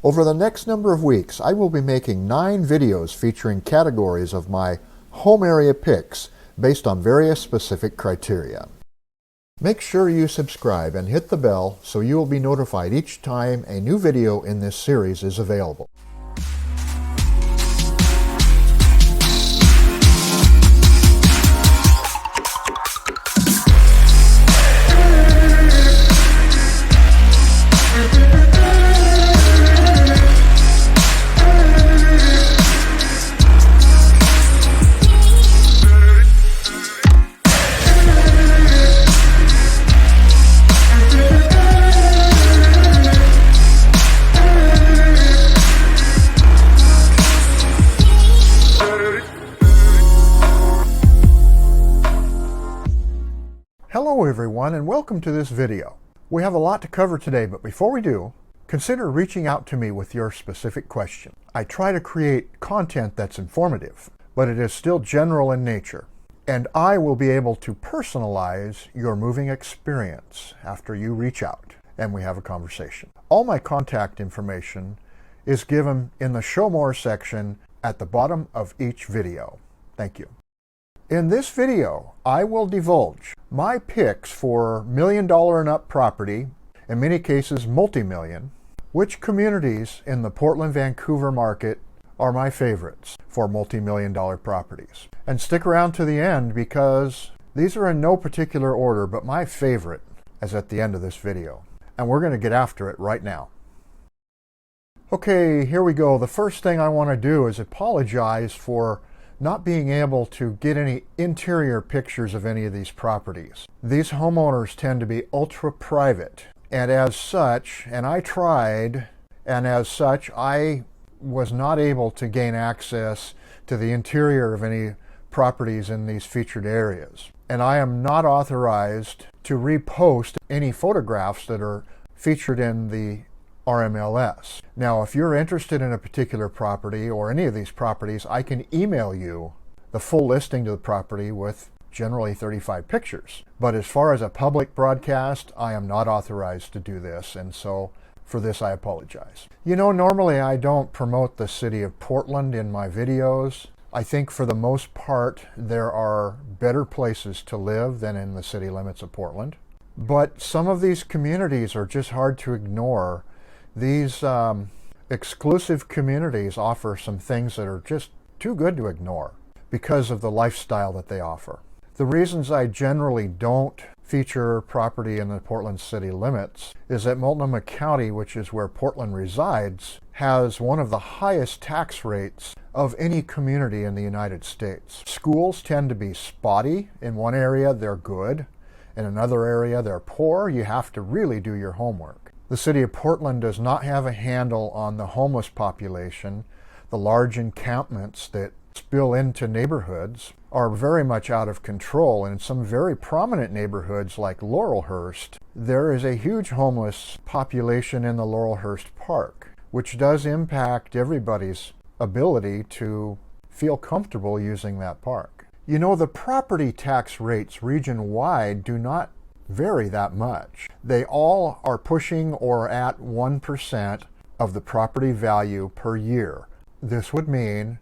Over the next number of weeks, I will be making 9 videos featuring categories of my home area picks based on various specific criteria. Make sure you subscribe and hit the bell so you will be notified each time a new video in this series is available. Hello everyone and welcome to this video. We have a lot to cover today, but before we do, consider reaching out to me with your specific question. I try to create content that's informative, but it is still general in nature, and I will be able to personalize your moving experience after you reach out and we have a conversation. All my contact information is given in the Show More section at the bottom of each video. Thank you. In this video, I will divulge my picks for $1 million and up property, in many cases multi-million, which communities in the Portland-Vancouver market are my favorites for multi-million dollar properties. And stick around to the end because these are in no particular order, but my favorite is at the end of this video. And we're going to get after it right now. Okay, here we go. The first thing I want to do is apologize for not being able to get any interior pictures of any of these properties. These homeowners tend to be ultra private, and as such, and I tried, and as such, I was not able to gain access to the interior of any properties in these featured areas. And I am not authorized to repost any photographs that are featured in the RMLS. Now, if you're interested in a particular property or any of these properties, I can email you the full listing to the property with generally 35 pictures. But as far as a public broadcast, I am not authorized to do this, and so for this I apologize. You know, normally I don't promote the city of Portland in my videos. I think for the most part there are better places to live than in the city limits of Portland. But some of these communities are just hard to ignore. These exclusive communities offer some things that are just too good to ignore because of the lifestyle that they offer. The reasons I generally don't feature property in the Portland city limits is that Multnomah County, which is where Portland resides, has one of the highest tax rates of any community in the United States. Schools tend to be spotty. In one area, they're good. In another area, they're poor. You have to really do your homework. The city of Portland does not have a handle on the homeless population. The large encampments that spill into neighborhoods are very much out of control. And in some very prominent neighborhoods like Laurelhurst, there is a huge homeless population in the Laurelhurst Park, which does impact everybody's ability to feel comfortable using that park. You know, the property tax rates region-wide do not vary that much. They all are pushing or at 1% of the property value per year. This would mean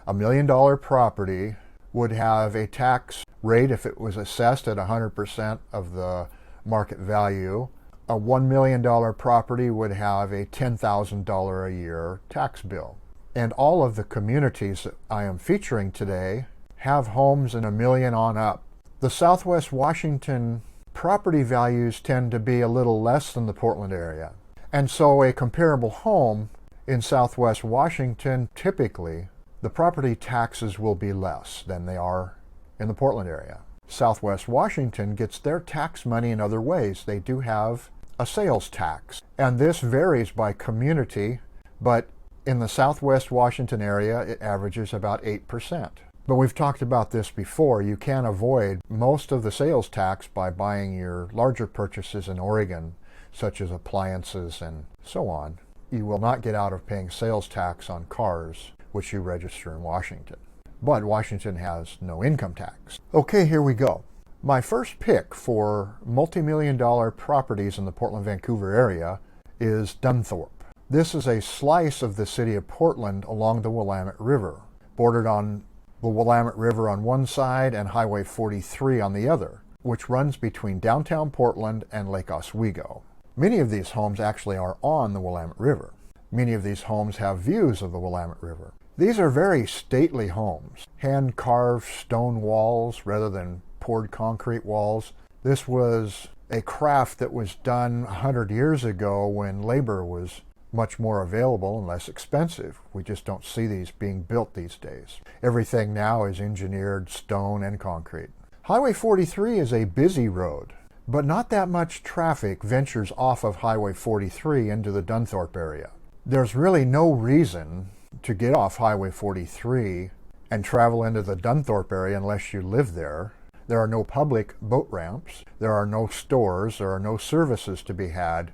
$1 million property would have a tax rate, if it was assessed at 100% of the market value, a $1 million property would have a $10,000 a year tax bill. And all of the communities that I am featuring today have homes in $1 million on up. The Southwest Washington property values tend to be a little less than the Portland area. And so a comparable home in Southwest Washington, typically, the property taxes will be less than they are in the Portland area. Southwest Washington gets their tax money in other ways. They do have a sales tax, and this varies by community, but in the Southwest Washington area, it averages about 8%. But we've talked about this before. You can avoid most of the sales tax by buying your larger purchases in Oregon, such as appliances and so on. You will not get out of paying sales tax on cars, which you register in Washington. But Washington has no income tax. Okay, here we go. My first pick for multi-million dollar properties in the Portland-Vancouver area is Dunthorpe. This is a slice of the city of Portland along the Willamette River, bordered on the Willamette River on one side and Highway 43 on the other, which runs between downtown Portland and Lake Oswego. Many of these homes actually are on the Willamette River. Many of these homes have views of the Willamette River. These are very stately homes, hand-carved stone walls rather than poured concrete walls. This was a craft that was done 100 years ago when labor was much more available and less expensive. We just don't see these being built these days. Everything now is engineered stone and concrete. Highway 43 is a busy road, but not that much traffic ventures off of Highway 43 into the Dunthorpe area. There's really no reason to get off Highway 43 and travel into the Dunthorpe area unless you live there. There are no public boat ramps, there are no stores, there are no services to be had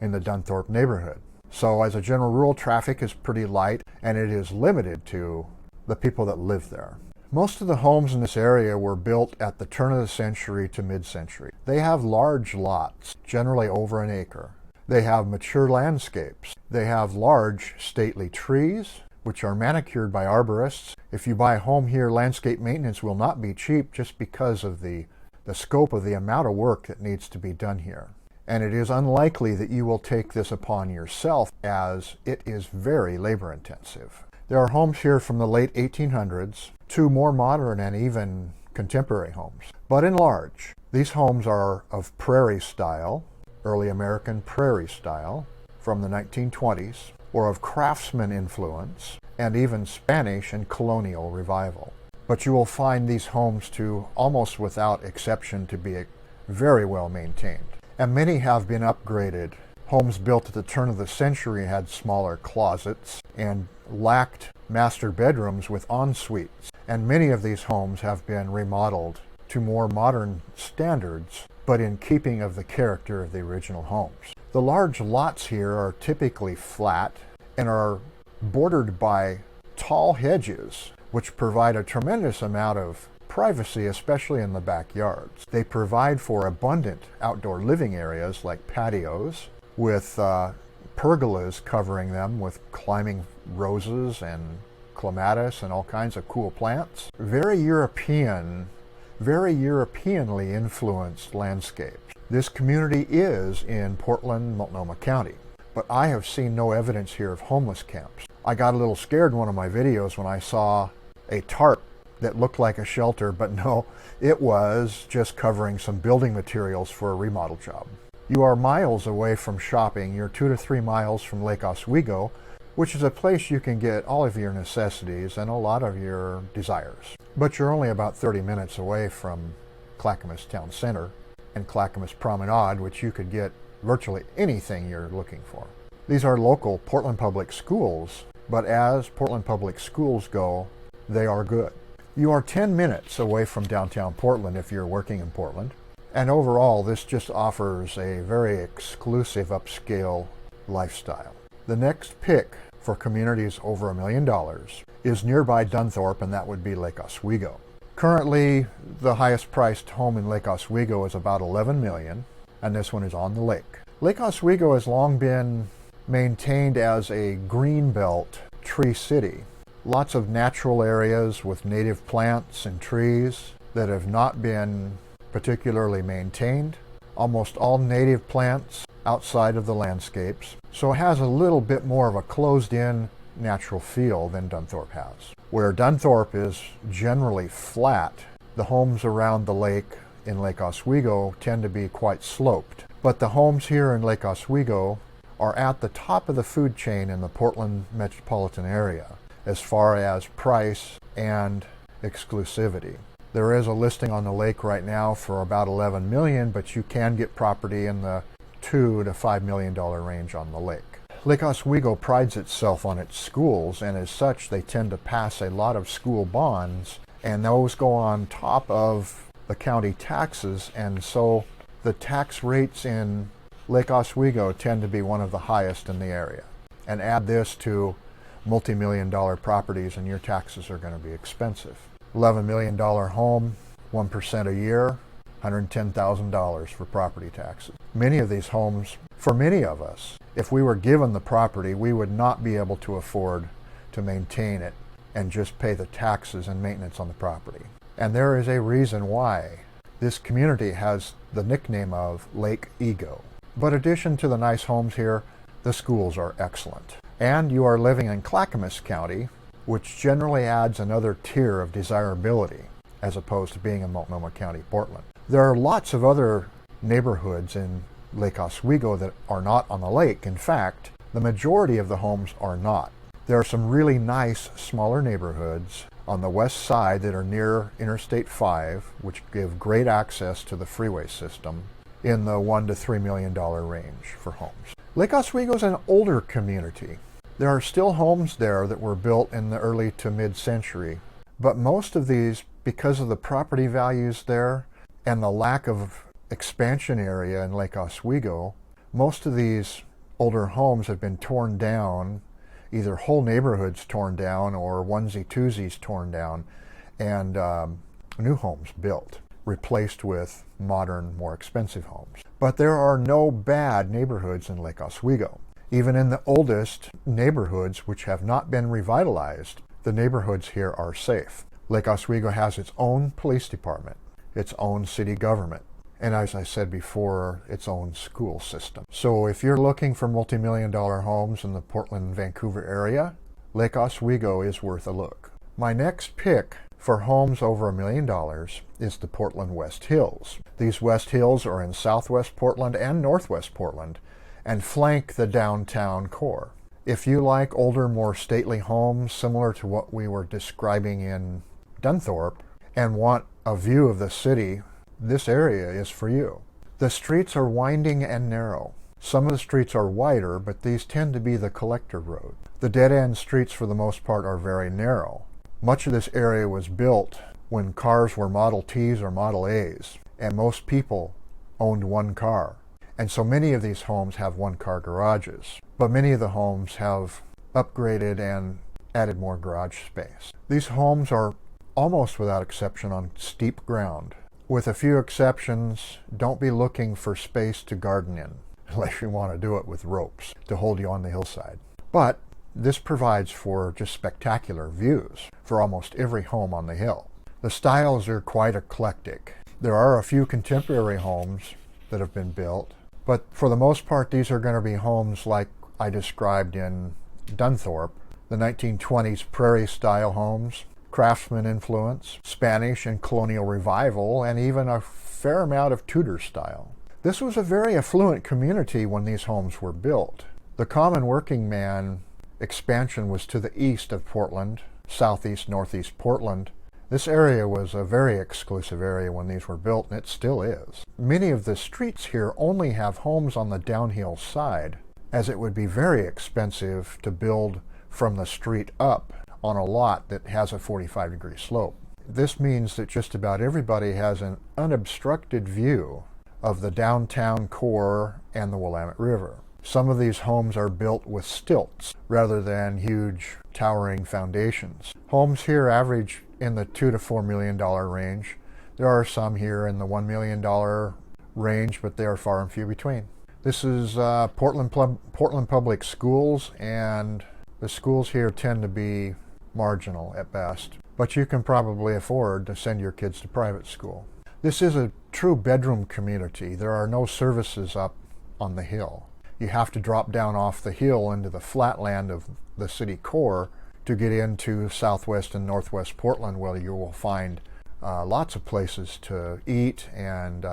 in the Dunthorpe neighborhood. So as a general rule, traffic is pretty light and it is limited to the people that live there. Most of the homes in this area were built at the turn of the century to mid-century. They have large lots, generally over an acre. They have mature landscapes. They have large stately trees, which are manicured by arborists. If you buy a home here, landscape maintenance will not be cheap just because of the scope of the amount of work that needs to be done here. And it is unlikely that you will take this upon yourself, as it is very labor intensive. There are homes here from the late 1800s to more modern and even contemporary homes. But in large, these homes are of prairie style, early American prairie style from the 1920s, or of craftsman influence, and even Spanish and colonial revival. But you will find these homes to, almost without exception, to be very well maintained. And many have been upgraded. Homes built at the turn of the century had smaller closets and lacked master bedrooms with en-suites. And many of these homes have been remodeled to more modern standards, but in keeping of the character of the original homes. The large lots here are typically flat and are bordered by tall hedges, which provide a tremendous amount of privacy, especially in the backyards. They provide for abundant outdoor living areas like patios with pergolas covering them with climbing roses and clematis and all kinds of cool plants. Very Europeanly influenced landscapes. This community is in Portland, Multnomah County, but I have seen no evidence here of homeless camps. I got a little scared in one of my videos when I saw a tarp that looked like a shelter, but no, it was just covering some building materials for a remodel job. You are miles away from shopping. You're 2 to 3 miles from Lake Oswego, which is a place you can get all of your necessities and a lot of your desires. But you're only about 30 minutes away from Clackamas Town Center and Clackamas Promenade, which you could get virtually anything you're looking for. These are local Portland Public Schools, but as Portland Public Schools go, they are good. You are 10 minutes away from downtown Portland if you're working in Portland. And overall, this just offers a very exclusive upscale lifestyle. The next pick for communities over $1 million is nearby Dunthorpe, and that would be Lake Oswego. Currently, the highest priced home in Lake Oswego is about $11 million, and this one is on the lake. Lake Oswego has long been maintained as a greenbelt tree city. Lots of natural areas with native plants and trees that have not been particularly maintained. Almost all native plants outside of the landscapes. So it has a little bit more of a closed-in natural feel than Dunthorpe has. Where Dunthorpe is generally flat, the homes around the lake in Lake Oswego tend to be quite sloped. But the homes here in Lake Oswego are at the top of the food chain in the Portland metropolitan area as far as price and exclusivity. There is a listing on the lake right now for about $11 million, but you can get property in the $2 to $5 million range on the lake. Lake Oswego prides itself on its schools, and as such they tend to pass a lot of school bonds, and those go on top of the county taxes, and so the tax rates in Lake Oswego tend to be one of the highest in the area. And add this to multi-million-dollar properties and your taxes are going to be expensive. $11 million home, 1% a year, $110,000 for property taxes. Many of these homes, for many of us, If we were given the property, we would not be able to afford to maintain it and just pay the taxes and maintenance on the property. And there is a reason why. This community has the nickname of Lake Ego. But in addition to the nice homes here, the schools are excellent. And you are living in Clackamas County, which generally adds another tier of desirability as opposed to being in Multnomah County, Portland. There are lots of other neighborhoods in Lake Oswego that are not on the lake. In fact, the majority of the homes are not. There are some really nice smaller neighborhoods on the west side that are near Interstate 5, which give great access to the freeway system, in the $1 to $3 million range for homes. Lake Oswego is an older community. There are still homes there that were built in the early to mid-century, but most of these, because of the property values there and the lack of expansion area in Lake Oswego, most of these older homes have been torn down, either whole neighborhoods torn down or onesie-twosies torn down, and new homes built, replaced with modern, more expensive homes. But there are no bad neighborhoods in Lake Oswego. Even in the oldest neighborhoods, which have not been revitalized, the neighborhoods here are safe. Lake Oswego has its own police department, its own city government, and as I said before, its own school system. So if you're looking for multi-million-dollar homes in the Portland-Vancouver area, Lake Oswego is worth a look. My next pick for homes over $1 million is the Portland West Hills. These West Hills are in southwest Portland and northwest Portland and flank the downtown core. If you like older, more stately homes similar to what we were describing in Dunthorpe and want a view of the city, this area is for you. The streets are winding and narrow. Some of the streets are wider, but these tend to be the collector road. The dead-end streets for the most part are very narrow. Much of this area was built when cars were Model Ts or Model As, and most people owned one car. And so many of these homes have one-car garages, but many of the homes have upgraded and added more garage space. These homes are almost without exception on steep ground. With a few exceptions, don't be looking for space to garden in, unless you want to do it with ropes to hold you on the hillside. But this provides for just spectacular views for almost every home on the hill. The styles are quite eclectic. There are a few contemporary homes that have been built, but for the most part, these are going to be homes like I described in Dunthorpe, the 1920s prairie-style homes, Craftsman influence, Spanish and colonial revival, and even a fair amount of Tudor style. This was a very affluent community when these homes were built. The common working man expansion was to the east of Portland, southeast, northeast Portland. This area was a very exclusive area when these were built, and it still is. Many of the streets here only have homes on the downhill side, as it would be very expensive to build from the street up on a lot that has a 45-degree slope. This means that just about everybody has an unobstructed view of the downtown core and the Willamette River. Some of these homes are built with stilts rather than huge towering foundations. Homes here average in the $2 to $4 million range. There are some here in the $1 million range, but they are far and few between. This is Portland Public Schools, and the schools here tend to be marginal at best, but you can probably afford to send your kids to private school. This is a true bedroom community. There are no services up on the hill. You have to drop down off the hill into the flatland of the city core to get into southwest and northwest Portland, where you will find lots of places to eat and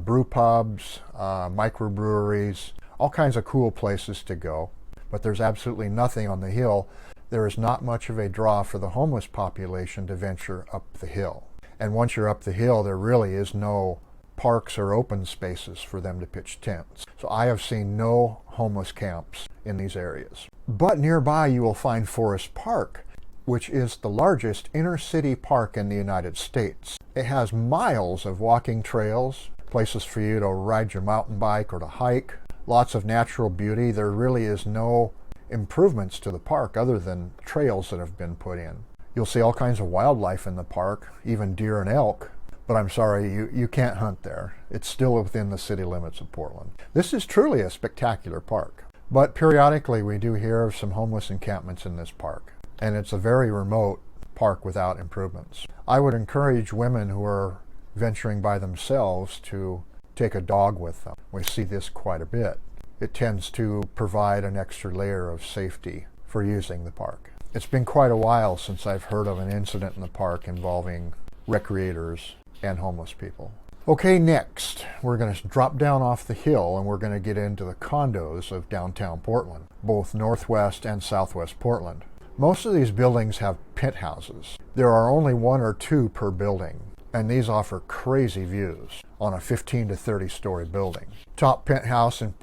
brew pubs, microbreweries, all kinds of cool places to go. But there's absolutely nothing on the hill. There is not much of a draw for the homeless population to venture up the hill. And once you're up the hill, there really is no parks or open spaces for them to pitch tents. So I have seen no homeless camps in these areas. But nearby you will find Forest Park, which is the largest inner city park in the United States. It has miles of walking trails, places for you to ride your mountain bike or to hike, lots of natural beauty. There really is no improvements to the park other than trails that have been put in. You'll see all kinds of wildlife in the park, even deer and elk, but I'm sorry, you can't hunt there. It's still within the city limits of Portland. This is truly a spectacular park, but periodically we do hear of some homeless encampments in this park, and it's a very remote park without improvements. I would encourage women who are venturing by themselves to take a dog with them. We see this quite a bit. It tends to provide an extra layer of safety for using the park. It's been quite a while since I've heard of an incident in the park involving recreators and homeless people. Okay, next, we're going to drop down off the hill and we're going to get into the condos of downtown Portland, both northwest and southwest Portland. Most of these buildings have penthouses. There are only 1 or 2 per building, and these offer crazy views on a 15 to 30 story building. Top penthouse in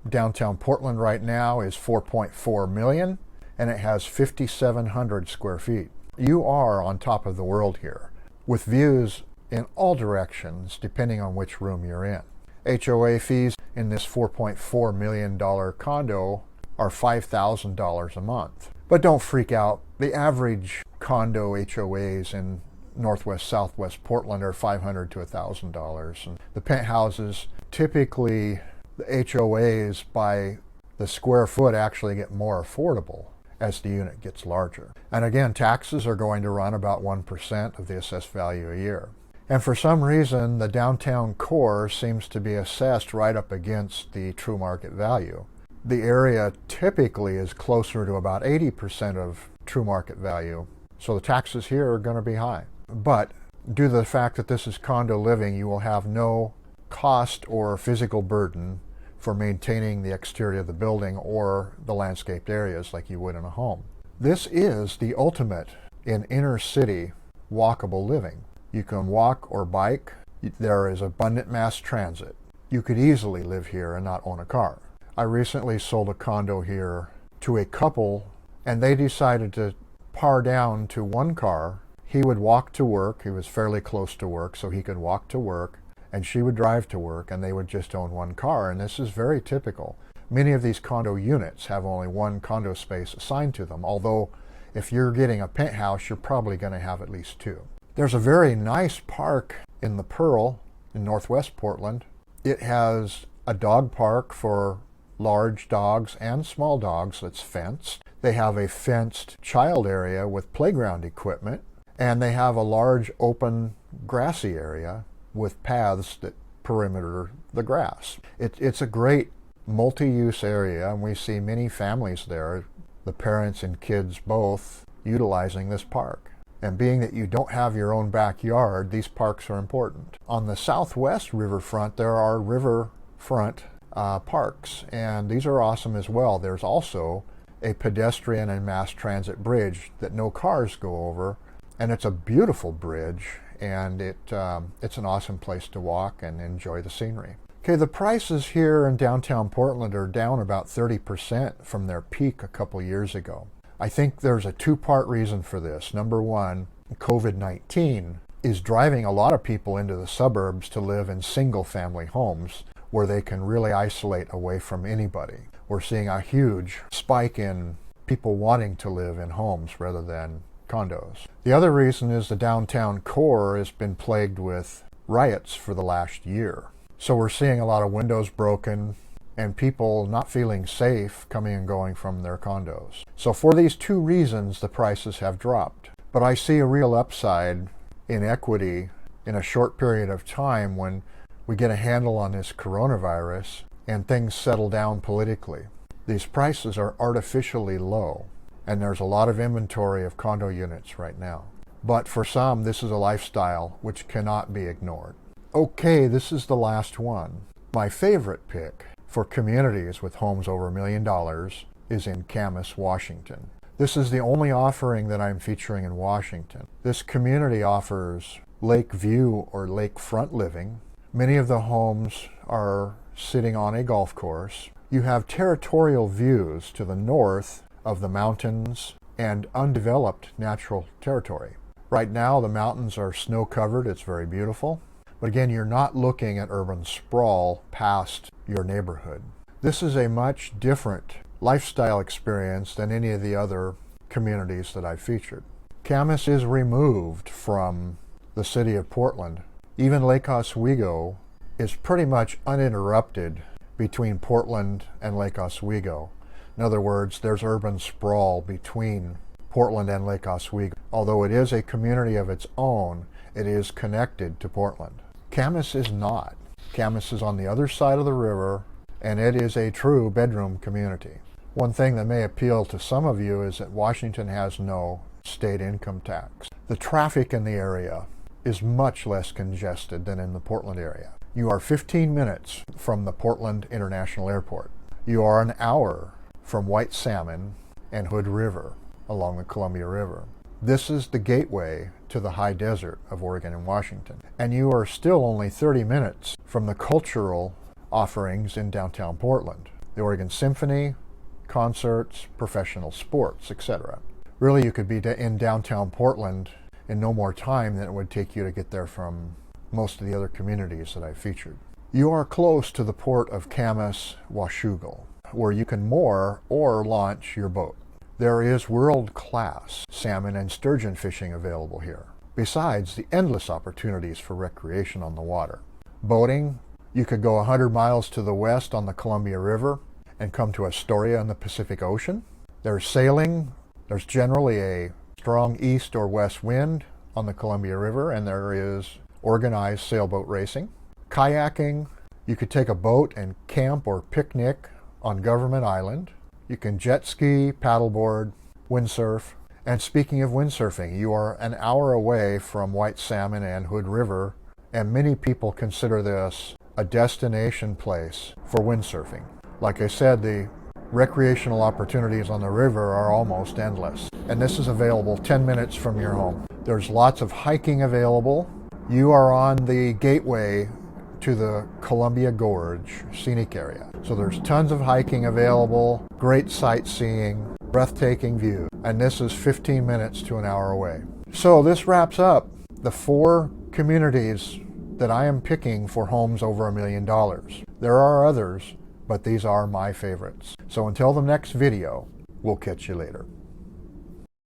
downtown Portland right now is $4.4 million, and it has 5,700 square feet. You are on top of the world here, with views in all directions depending on which room you're in. HOA fees in this $4.4 million condo are $5,000 a month. But don't freak out. The average condo HOAs in northwest, southwest Portland are $500 to $1,000. And the penthouses, typically the HOAs by the square foot actually get more affordable as the unit gets larger. And again, taxes are going to run about 1% of the assessed value a year. And for some reason, the downtown core seems to be assessed right up against the true market value. The area typically is closer to about 80% of true market value, so the taxes here are going to be high. But due to the fact that this is condo living, you will have no cost or physical burden for maintaining the exterior of the building or the landscaped areas like you would in a home. This is the ultimate in inner city walkable living. You can walk or bike. There is abundant mass transit. You could easily live here and not own a car. I recently sold a condo here to a couple, and they decided to par down to 1 car. He would walk to work. He was fairly close to work, so he could walk to work, and she would drive to work, and they would just own 1 car. And this is very typical. Many of these condo units have only 1 condo space assigned to them, although if you're getting a penthouse, you're probably going to have at least 2. There's a very nice park in the Pearl in northwest Portland. It has a dog park for large dogs and small dogs that's fenced. They have a fenced child area with playground equipment, and they have a large open grassy area with paths that perimeter the grass. It's a great multi-use area, and we see many families there, the parents and kids both, utilizing this park. And being that you don't have your own backyard, these parks are important. On the southwest riverfront, there are riverfront parks, and these are awesome as well. There's also a pedestrian and mass transit bridge that no cars go over, and it's a beautiful bridge, and it's an awesome place to walk and enjoy the scenery. Okay, the prices here in downtown Portland are down about 30% from their peak a couple years ago. I think there's a 2-part reason for this. Number one, COVID-19 is driving a lot of people into the suburbs to live in single-family homes where they can really isolate away from anybody. We're seeing a huge spike in people wanting to live in homes rather than condos. The other reason is the downtown core has been plagued with riots for the last year. So we're seeing a lot of windows broken and people not feeling safe coming and going from their condos. So for these 2 reasons, the prices have dropped. But I see a real upside in equity in a short period of time when we get a handle on this coronavirus and things settle down politically. These prices are artificially low, and there's a lot of inventory of condo units right now. But for some, this is a lifestyle which cannot be ignored. Okay, this is the last one. My favorite pick for communities with homes over $1 million is in Camas, Washington. This is the only offering that I'm featuring in Washington. This community offers lake view or lakefront living. Many of the homes are sitting on a golf course. You have territorial views to the north of the mountains and undeveloped natural territory. Right now the mountains are snow covered. It's very beautiful. But again, you're not looking at urban sprawl past your neighborhood. This is a much different lifestyle experience than any of the other communities that I've featured. Camas is removed from the city of Portland Even Lake Oswego is pretty much uninterrupted between Portland and Lake Oswego. In other words, there's urban sprawl between Portland and Lake Oswego. Although it is a community of its own, it is connected to Portland. Camas is not. Camas is on the other side of the river, and it is a true bedroom community. One thing that may appeal to some of you is that Washington has no state income tax. The traffic in the area is much less congested than in the Portland area. You are 15 minutes from the Portland International Airport. You are an hour from White Salmon and Hood River along the Columbia River. This is the gateway to the high desert of Oregon and Washington. And you are still only 30 minutes from the cultural offerings in downtown Portland. The Oregon Symphony, concerts, professional sports, etc. Really, you could be in downtown Portland in no more time than it would take you to get there from most of the other communities that I've featured. You are close to the port of Camas Washington, where you can moor or launch your boat. There is world-class salmon and sturgeon fishing available here, besides the endless opportunities for recreation on the water. Boating, you could go 100 miles to the west on the Columbia River and come to Astoria in the Pacific Ocean. There's sailing. There's generally a strong east or west wind on the Columbia River, and there is organized sailboat racing. Kayaking, you could take a boat and camp or picnic on Government Island. You can jet ski, paddleboard, windsurf. And speaking of windsurfing, you are an hour away from White Salmon and Hood River, and many people consider this a destination place for windsurfing. Like I said, the recreational opportunities on the river are almost endless. And this is available 10 minutes from your home. There's lots of hiking available. You are on the gateway to the Columbia Gorge scenic area. So there's tons of hiking available, great sightseeing, breathtaking view. And this is 15 minutes to an hour away. So this wraps up the 4 communities that I am picking for homes over $1 million. There are others, but these are my favorites. So until the next video, we'll catch you later.